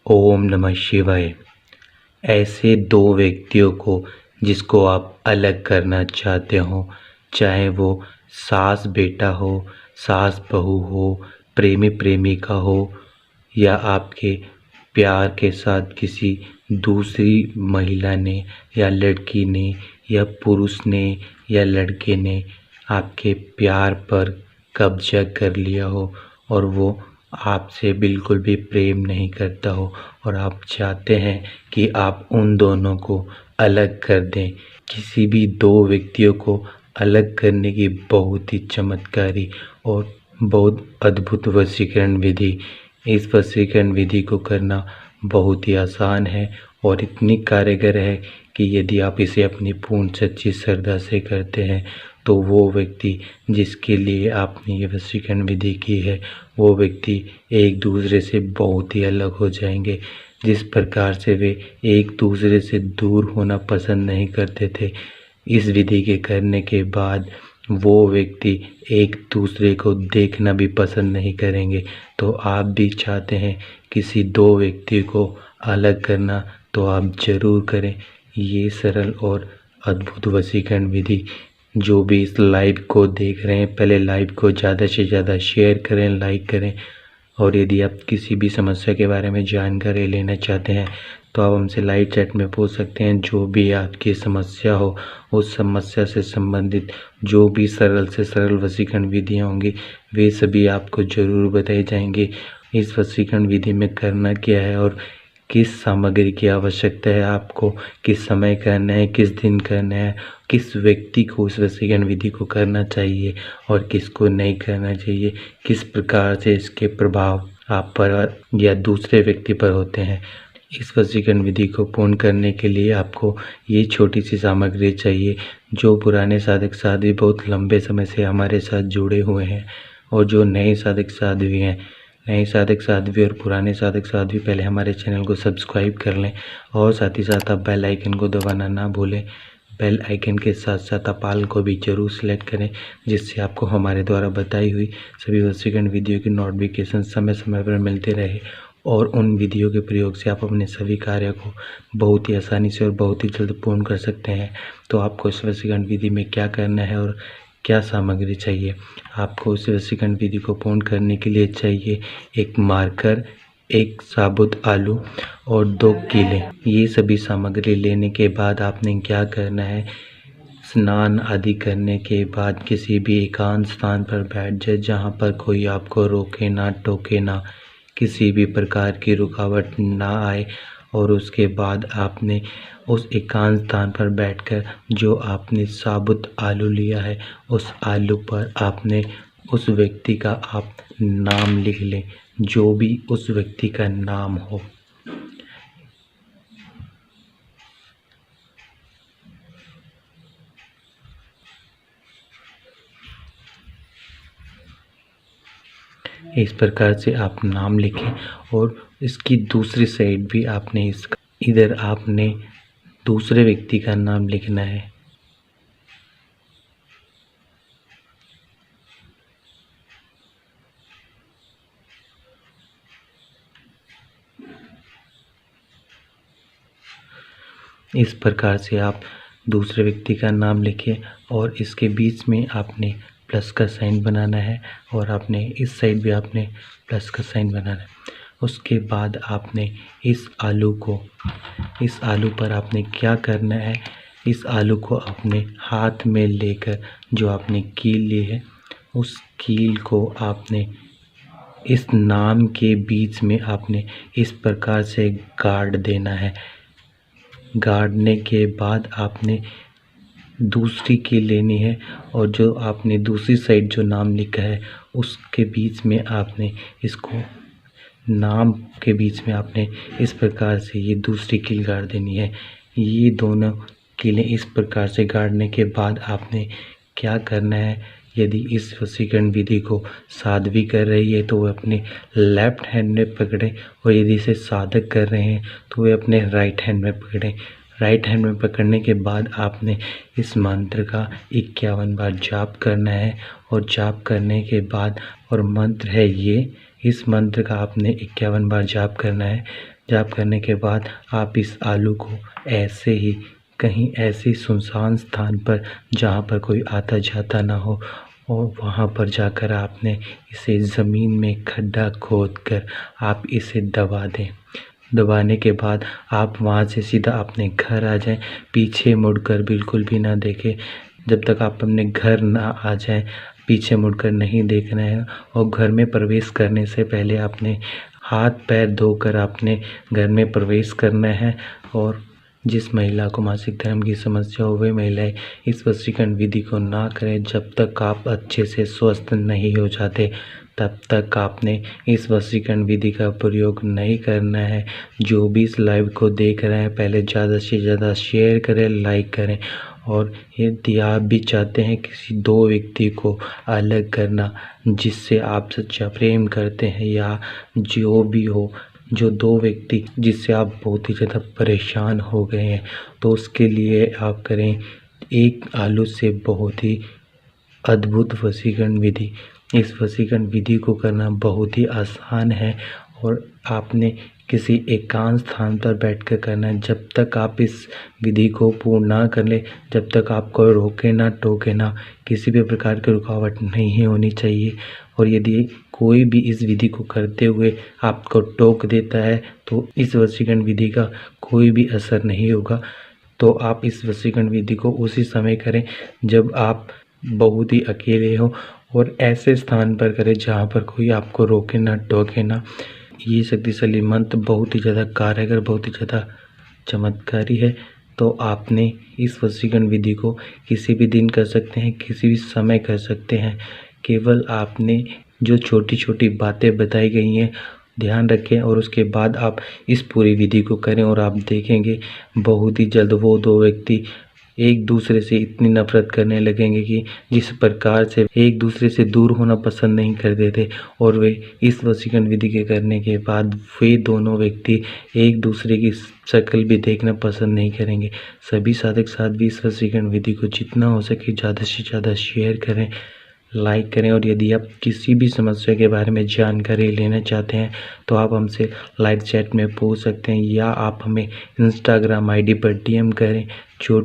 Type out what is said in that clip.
ओम नमः शिवाय। ऐसे दो व्यक्तियों को जिसको आप अलग करना चाहते हो, चाहे वो सास बेटा हो, सास बहू हो, प्रेमी प्रेमिका हो, या आपके प्यार के साथ किसी दूसरी महिला ने या लड़की ने या पुरुष ने या लड़के ने आपके प्यार पर कब्जा कर लिया हो और वो आपसे बिल्कुल भी प्रेम नहीं करता हो और आप चाहते हैं कि आप उन दोनों को अलग कर दें। किसी भी दो व्यक्तियों को अलग करने की बहुत ही चमत्कारी और बहुत अद्भुत वशीकरण विधि। इस वशीकरण विधि को करना बहुत ही आसान है और इतनी कारगर है कि यदि आप इसे अपनी पूर्ण सच्ची श्रद्धा से करते हैं तो वो व्यक्ति जिसके लिए आपने ये वशीकरण विधि की है, वो व्यक्ति एक दूसरे से बहुत ही अलग हो जाएंगे। जिस प्रकार से वे एक दूसरे से दूर होना पसंद नहीं करते थे, इस विधि के करने के बाद वो व्यक्ति एक दूसरे को देखना भी पसंद नहीं करेंगे। तो आप भी चाहते हैं किसी दो व्यक्ति को अलग करना, तो आप ज़रूर करें ये सरल और अद्भुत वशीकरण विधि। जो भी इस लाइव को देख रहे हैं, पहले लाइव को ज़्यादा से ज़्यादा शेयर करें, लाइक करें। और यदि आप किसी भी समस्या के बारे में जानकारी लेना चाहते हैं तो आप हमसे लाइव चैट में पूछ सकते हैं। जो भी आपकी समस्या हो, उस समस्या से संबंधित जो भी सरल से सरल वशीकरण विधियाँ होंगी, वे सभी आपको ज़रूर बताई जाएंगी। इस वशीकरण विधि में करना क्या है और किस सामग्री की आवश्यकता है, आपको किस समय करना है, किस दिन करना है, किस व्यक्ति को इस वशीकरण विधि को करना चाहिए और किसको नहीं करना चाहिए, किस प्रकार से इसके प्रभाव आप पर या दूसरे व्यक्ति पर होते हैं। इस वशीकरण विधि को पूर्ण करने के लिए आपको ये छोटी सी सामग्री चाहिए। जो पुराने साधक साध्वी बहुत लंबे समय से हमारे साथ जुड़े हुए हैं और जो नए साधक साध्वी हैं, नए साधक साध्वी और पुराने साधक साध्वी पहले हमारे चैनल को सब्सक्राइब कर लें और साथ ही साथ आप बेल आइकन को दबाना ना भूलें। बेल आइकन के साथ साथ आप ऑल को भी जरूर सेलेक्ट करें, जिससे आपको हमारे द्वारा बताई हुई सभी वशीकरण विधियों की नोटिफिकेशन समय समय पर मिलते रहे और उन विधियों के प्रयोग से आप अपने सभी कार्य को बहुत ही आसानी से और बहुत ही जल्द पूर्ण कर सकते हैं। तो आपको इस वशीकरण विधि में क्या करना है और क्या सामग्री चाहिए। आपको इस वशीकरण विधि को पूर्ण करने के लिए चाहिए एक मार्कर, एक साबुत आलू और 2 कीले। ये सभी सामग्री लेने के बाद आपने क्या करना है, स्नान आदि करने के बाद किसी भी एकांत स्थान पर बैठ जाए जहाँ पर कोई आपको रोके ना, टोके ना, किसी भी प्रकार की रुकावट ना आए। और उसके बाद आपने उस एकांत स्थान पर बैठकर जो आपने साबुत आलू लिया है, उस आलू पर आपने उस व्यक्ति का आप नाम लिख लें, जो भी उस व्यक्ति का नाम हो। इस प्रकार से आप नाम लिखें और इसकी दूसरी साइड भी आपने इधर आपने दूसरे व्यक्ति का नाम लिखना है। इस प्रकार से आप दूसरे व्यक्ति का नाम लिखें और इसके बीच में आपने प्लस का साइन बनाना है और आपने इस साइड भी आपने प्लस का साइन बनाना है। उसके बाद आपने इस आलू पर आपने क्या करना है, इस आलू को अपने हाथ में लेकर जो आपने कील ली है, उस कील को आपने इस नाम के बीच में आपने इस प्रकार से गाड़ देना है। गाड़ने के बाद आपने दूसरी कील लेनी है और जो आपने दूसरी साइड जो नाम लिखा है उसके बीच में आपने इसको नाम के बीच में आपने इस प्रकार से ये दूसरी कील गाड़ देनी है। ये दोनों कीलें इस प्रकार से गाड़ने के बाद आपने क्या करना है, यदि इस वशीकरण विधि को साध्वी कर रही है तो वह अपने लेफ्ट हैंड में पकड़े और यदि इसे साधक कर रहे हैं तो वे अपने राइट हैंड में पकड़ें। राइट हैंड में पकड़ने के बाद आपने इस मंत्र का 51 बार जाप करना है और जाप करने के बाद, और मंत्र है ये, इस मंत्र का आपने 51 बार जाप करना है। जाप करने के बाद आप इस आलू को ऐसे ही कहीं ऐसे सुनसान स्थान पर जहाँ पर कोई आता जाता ना हो, और वहाँ पर जाकर आपने इसे ज़मीन में खड्डा खोदकर आप इसे दबा दें। दबाने के बाद आप वहाँ से सीधा अपने घर आ जाएं, पीछे मुड़कर बिल्कुल भी ना देखें। जब तक आप अपने घर ना आ जाएं, पीछे मुड़कर नहीं देखना है। और घर में प्रवेश करने से पहले आपने हाथ पैर धोकर अपने घर में प्रवेश करना है। और जिस महिला को मासिक धर्म की समस्या हो, वे महिलाएं इस वशीकरण विधि को ना करें जब तक आप अच्छे से स्वस्थ नहीं हो जाते। तब तक आपने इस वशीकरण विधि का प्रयोग नहीं करना है। जो भी इस लाइव को देख रहे हैं, पहले ज़्यादा से ज़्यादा शेयर करें, लाइक करें। और यदि आप भी चाहते हैं किसी दो व्यक्ति को अलग करना जिससे आप सच्चा प्रेम करते हैं, या जो भी हो, जो दो व्यक्ति जिससे आप बहुत ही ज़्यादा परेशान हो गए हैं, तो उसके लिए आप करें एक आलू से बहुत ही अद्भुत वशीकरण विधि। इस वशीकरण विधि को करना बहुत ही आसान है और आपने किसी एकांत स्थान पर बैठकर करना है। जब तक आप इस विधि को पूर्ण ना कर ले, जब तक आपको रोके ना टोके ना, किसी भी प्रकार की रुकावट नहीं होनी चाहिए। और यदि कोई भी इस विधि को करते हुए आपको टोक देता है तो इस वशीकरण विधि का कोई भी असर नहीं होगा। तो आप इस वशीकरण विधि को उसी समय करें जब आप बहुत ही अकेले हो, और ऐसे स्थान पर करें जहाँ पर कोई आपको रोके ना टोके ना। ये शक्तिशाली मंत्र बहुत ही ज़्यादा कारगर, बहुत ही ज़्यादा चमत्कारी है। तो आपने इस वशीकरण विधि को किसी भी दिन कर सकते हैं, किसी भी समय कर सकते हैं। केवल आपने जो छोटी छोटी बातें बताई गई हैं ध्यान रखें, और उसके बाद आप इस पूरी विधि को करें और आप देखेंगे बहुत ही जल्द वो दो व्यक्ति एक दूसरे से इतनी नफरत करने लगेंगे कि जिस प्रकार से एक दूसरे से दूर होना पसंद नहीं करते थे, और वे इस वशीकरण विधि के करने के बाद वे दोनों व्यक्ति एक दूसरे की शक्ल भी देखना पसंद नहीं करेंगे। सभी साधक साध्वी इस वशीकरण विधि को जितना हो सके ज़्यादा से ज़्यादा शेयर करें, लाइक करें। और यदि आप किसी भी समस्या के बारे में जानकारी लेना चाहते हैं तो आप हमसे लाइव चैट में पूछ सकते हैं, या आप हमें इंस्टाग्राम आईडी पर डीएम करें। छोटे